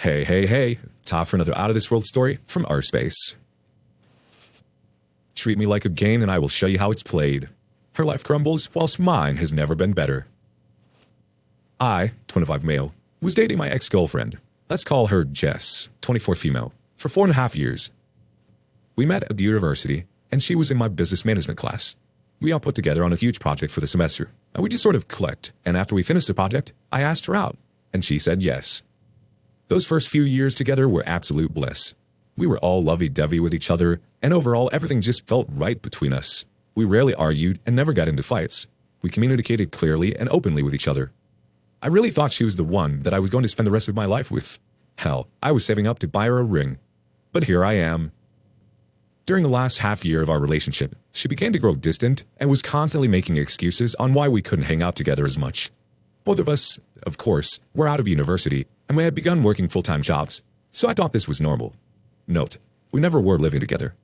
Hey, hey, hey, time for another out-of-this-world story from Arspace. Treat me like a game and I will show you how it's played. Her life crumbles whilst mine has never been better. I, 25 male, was dating my ex-girlfriend. Let's call her Jess, 24 female, for 4.5 years. We met at the university, and she was in my business management class. We all put together on a huge project for the semester, and we just sort of clicked, and after we finished the project, I asked her out, and she said yes. Those first few years together were absolute bliss. We were all lovey-dovey with each other, and overall everything just felt right between us. We rarely argued and never got into fights. We communicated clearly and openly with each other. I really thought she was the one that I was going to spend the rest of my life with. Hell, I was saving up to buy her a ring. But here I am. During the last half year of our relationship, she began to grow distant and was constantly making excuses on why we couldn't hang out together as much. Both of us, of course, were out of university, and we had begun working full-time jobs, so I thought this was normal. Note, we never were living together.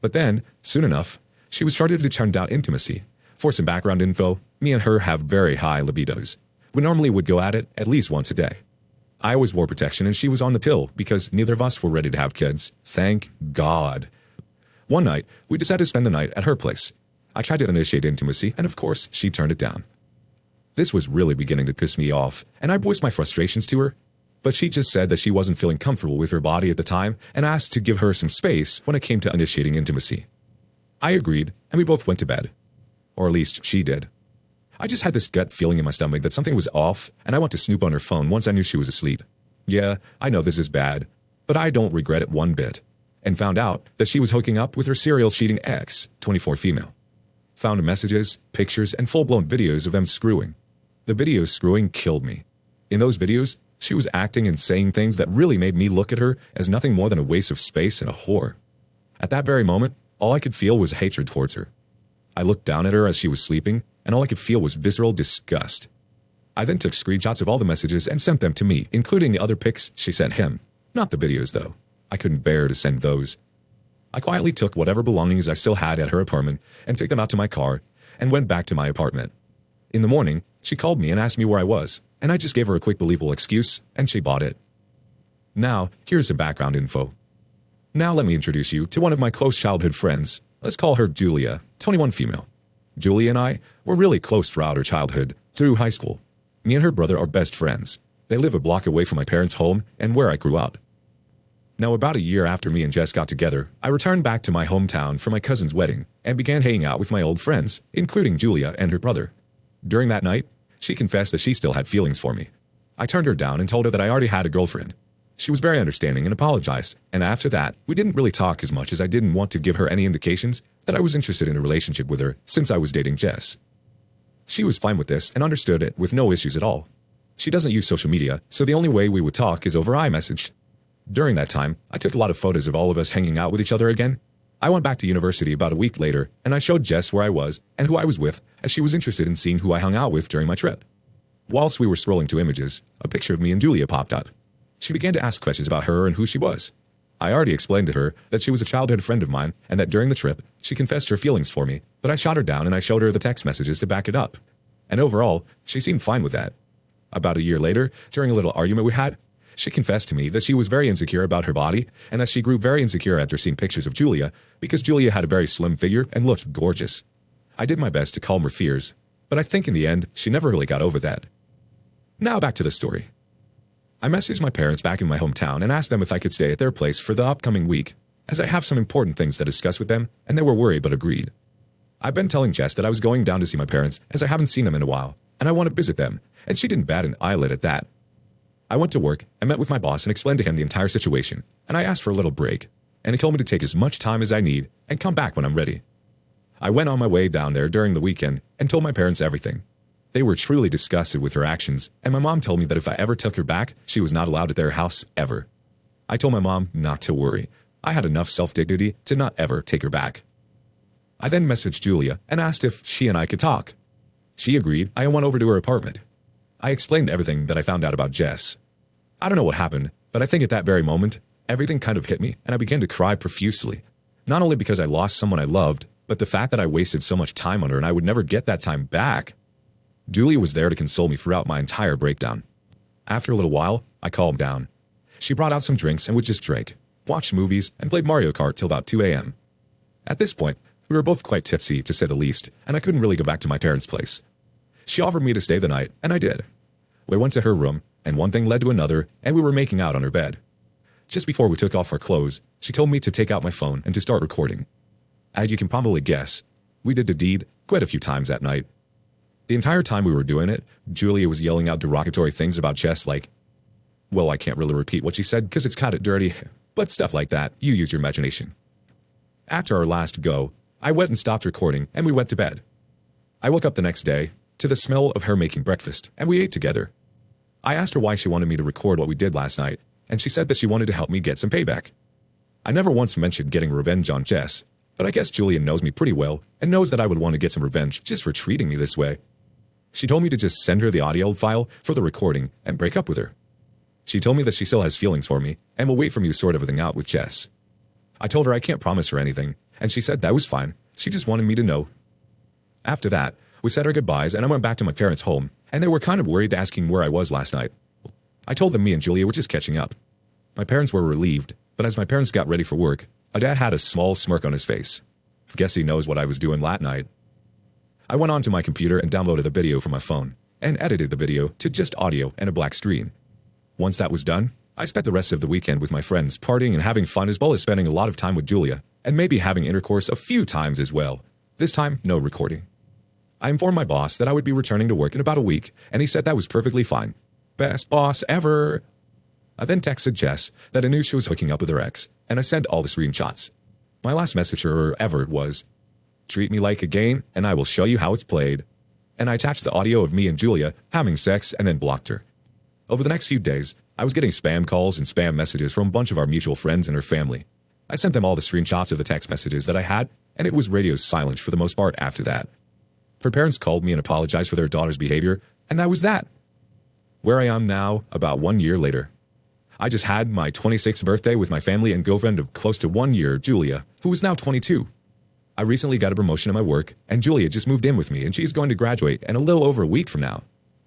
But then, soon enough, she was starting to turn down intimacy. For some background info, me and her have very high libidos. We normally would go at it at least once a day. I always wore protection and she was on the pill because neither of us were ready to have kids. Thank God. One night, we decided to spend the night at her place. I tried to initiate intimacy, and of course, she turned it down. This was really beginning to piss me off, and I voiced my frustrations to her. But she just said that she wasn't feeling comfortable with her body at the time and asked to give her some space when it came to initiating intimacy. I agreed, and we both went to bed. Or at least she did. I just had this gut feeling in my stomach that something was off, and I went to snoop on her phone once I knew she was asleep. Yeah, I know this is bad, but I don't regret it one bit. And found out that she was hooking up with her serial cheating ex, 24 female. Found messages, pictures, and full-blown videos of them screwing. The videos screwing killed me. In those videos, she was acting and saying things that really made me look at her as nothing more than a waste of space and a whore. At that very moment, all I could feel was hatred towards her. I looked down at her as she was sleeping, and all I could feel was visceral disgust. I then took screenshots of all the messages and sent them to me, including the other pics she sent him. Not the videos, though. I couldn't bear to send those. I quietly took whatever belongings I still had at her apartment and took them out to my car and went back to my apartment. In the morning, she called me and asked me where I was, and I just gave her a quick believable excuse, and she bought it. Now, here's some background info. Now let me introduce you to one of my close childhood friends. Let's call her Julia, 21 female. Julia and I were really close throughout her childhood, through high school. Me and her brother are best friends. They live a block away from my parents' home and where I grew up. Now, about a year after me and Jess got together, I returned back to my hometown for my cousin's wedding and began hanging out with my old friends, including Julia and her brother. During that night, she confessed that she still had feelings for me. I turned her down and told her that I already had a girlfriend. She was very understanding and apologized, and after that, we didn't really talk as much as I didn't want to give her any indications that I was interested in a relationship with her since I was dating Jess. She was fine with this and understood it with no issues at all. She doesn't use social media, so the only way we would talk is over iMessage. During that time, I took a lot of photos of all of us hanging out with each other again. I went back to university about a week later, and I showed Jess where I was and who I was with, as she was interested in seeing who I hung out with during my trip. Whilst we were scrolling to images, a picture of me and Julia popped up. She began to ask questions about her and who she was. I already explained to her that she was a childhood friend of mine and that during the trip, she confessed her feelings for me, but I shot her down and I showed her the text messages to back it up. And overall, she seemed fine with that. About a year later, during a little argument we had, she confessed to me that she was very insecure about her body and that she grew very insecure after seeing pictures of Julia because Julia had a very slim figure and looked gorgeous. I did my best to calm her fears, but I think in the end, she never really got over that. Now back to the story. I messaged my parents back in my hometown and asked them if I could stay at their place for the upcoming week, as I have some important things to discuss with them, and they were worried but agreed. I've been telling Jess that I was going down to see my parents as I haven't seen them in a while, and I want to visit them, and she didn't bat an eyelid at that. I went to work and met with my boss and explained to him the entire situation, and I asked for a little break, and he told me to take as much time as I need and come back when I'm ready. I went on my way down there during the weekend and told my parents everything. They were truly disgusted with her actions, and my mom told me that if I ever took her back, she was not allowed at their house ever. I told my mom not to worry. I had enough self-dignity to not ever take her back. I then messaged Julia and asked if she and I could talk. She agreed. I went over to her apartment. I explained everything that I found out about Jess. I don't know what happened, but I think at that very moment, everything kind of hit me and I began to cry profusely. Not only because I lost someone I loved, but the fact that I wasted so much time on her and I would never get that time back. Julia was there to console me throughout my entire breakdown. After a little while, I calmed down. She brought out some drinks and we just drank, watched movies, and played Mario Kart till about 2 a.m. At this point, we were both quite tipsy, to say the least, and I couldn't really go back to my parents' place. She offered me to stay the night, and I did. We went to her room, and one thing led to another, and we were making out on her bed. Just before we took off our clothes, she told me to take out my phone and to start recording. As you can probably guess, we did the deed quite a few times that night. The entire time we were doing it, Julia was yelling out derogatory things about Jess like, well, I can't really repeat what she said because it's kind of dirty, but stuff like that, you use your imagination. After our last go, I went and stopped recording and we went to bed. I woke up the next day to the smell of her making breakfast and we ate together. I asked her why she wanted me to record what we did last night, and she said that she wanted to help me get some payback. I never once mentioned getting revenge on Jess, but I guess Julia knows me pretty well and knows that I would want to get some revenge just for treating me this way. She told me to just send her the audio file for the recording and break up with her. She told me that she still has feelings for me and will wait for me to sort everything out with Jess. I told her I can't promise her anything, and she said that was fine. She just wanted me to know. After that, we said our goodbyes and I went back to my parents' home, and they were kind of worried asking where I was last night. I told them me and Julia were just catching up. My parents were relieved, but as my parents got ready for work, my dad had a small smirk on his face. I guess he knows what I was doing that night. I went onto my computer and downloaded the video from my phone, and edited the video to just audio and a black screen. Once that was done, I spent the rest of the weekend with my friends, partying and having fun as well as spending a lot of time with Julia, and maybe having intercourse a few times as well. This time, no recording. I informed my boss that I would be returning to work in about a week, and he said that was perfectly fine. Best boss ever! I then texted Jess that I knew she was hooking up with her ex, and I sent all the screenshots. My last message to her ever was, "Treat me like a game, and I will show you how it's played." And I attached the audio of me and Julia having sex and then blocked her. Over the next few days, I was getting spam calls and spam messages from a bunch of our mutual friends and her family. I sent them all the screenshots of the text messages that I had, and it was radio silence for the most part after that. Her parents called me and apologized for their daughter's behavior, and that was that. Where I am now, about 1 year later. I just had my 26th birthday with my family and girlfriend of close to 1 year, Julia, who is now 22. I recently got a promotion at my work, and Julia just moved in with me, and she's going to graduate in a little over a week from now.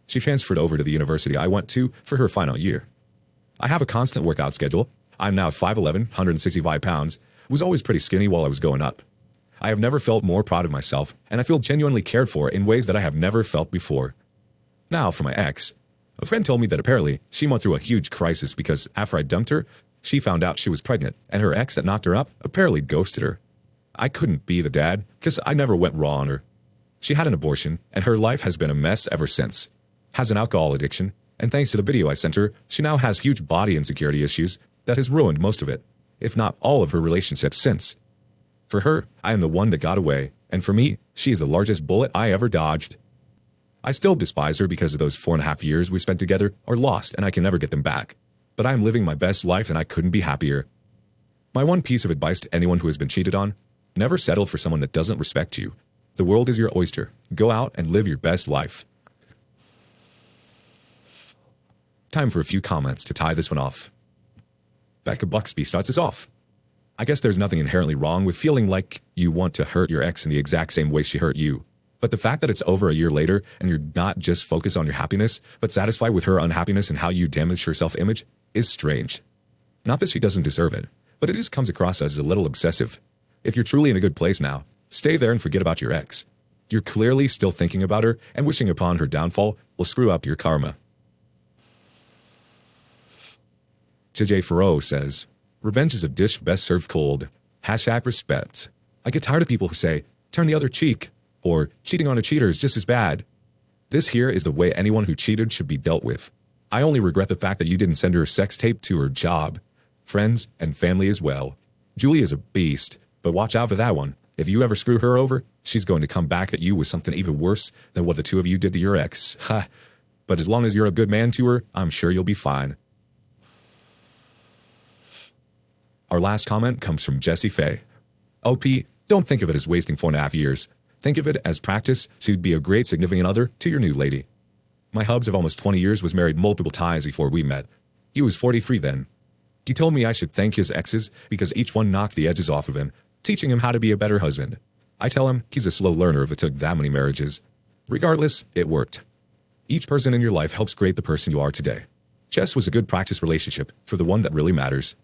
She transferred over to the university I went to for her final year. I have a constant workout schedule. I'm now 5'11", 165 pounds, was always pretty skinny while I was going up. I have never felt more proud of myself, and I feel genuinely cared for in ways that I have never felt before. Now, for my ex. A friend told me that apparently she went through a huge crisis because after I dumped her, she found out she was pregnant, and her ex that knocked her up apparently ghosted her. I couldn't be the dad, because I never went raw on her. She had an abortion, and her life has been a mess ever since. Has an alcohol addiction, and thanks to the video I sent her, she now has huge body insecurity issues that has ruined most of it, if not all of her relationships since. For her, I am the one that got away, and for me, she is the largest bullet I ever dodged. I still despise her because of those 4.5 years we spent together are lost and I can never get them back. But I am living my best life and I couldn't be happier. My one piece of advice to anyone who has been cheated on, never settle for someone that doesn't respect you. The world is your oyster. Go out and live your best life. Time for a few comments to tie this one off. Becca Buxby starts us off. I guess there's nothing inherently wrong with feeling like you want to hurt your ex in the exact same way she hurt you. But the fact that it's over a year later and you're not just focused on your happiness, but satisfied with her unhappiness and how you damaged her self-image is strange. Not that she doesn't deserve it, but it just comes across as a little obsessive. If you're truly in a good place now, stay there and forget about your ex. You're clearly still thinking about her, and wishing upon her downfall will screw up your karma. JJ Farrow says, revenge is a dish best served cold. #respect. I get tired of people who say, turn the other cheek, or cheating on a cheater is just as bad. This here is the way anyone who cheated should be dealt with. I only regret the fact that you didn't send her a sex tape to her job, friends, and family as well. Julie is a beast, but watch out for that one. If you ever screw her over, she's going to come back at you with something even worse than what the two of you did to your ex. Ha! But as long as you're a good man to her, I'm sure you'll be fine. Our last comment comes from Jessie Faye. OP, don't think of it as wasting 4.5 years. Think of it as practice so you'd be a great significant other to your new lady. My hubs of almost 20 years was married multiple times before we met. He was 43 then. He told me I should thank his exes because each one knocked the edges off of him, teaching him how to be a better husband. I tell him he's a slow learner if it took that many marriages. Regardless, it worked. Each person in your life helps create the person you are today. Jess was a good practice relationship for the one that really matters.